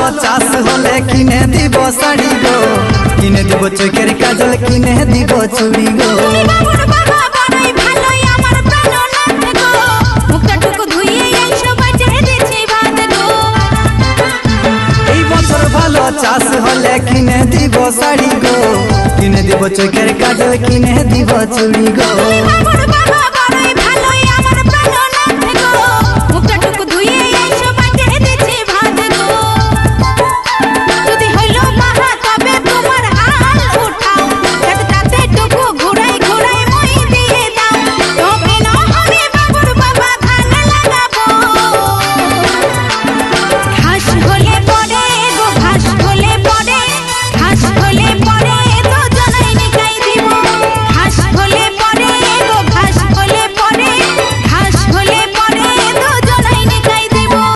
ভালো চাষ হলে কিনে দিব শাড়ি গো, কিনে দিব চোখের কাজল, কিনে দিব চুড়ি গো। এই বছর ভালো চাষ হলে কিনে দিব শাড়ি গো, কিনে দিব চোখের কাজল, কিনে দিব চুড়ি গো।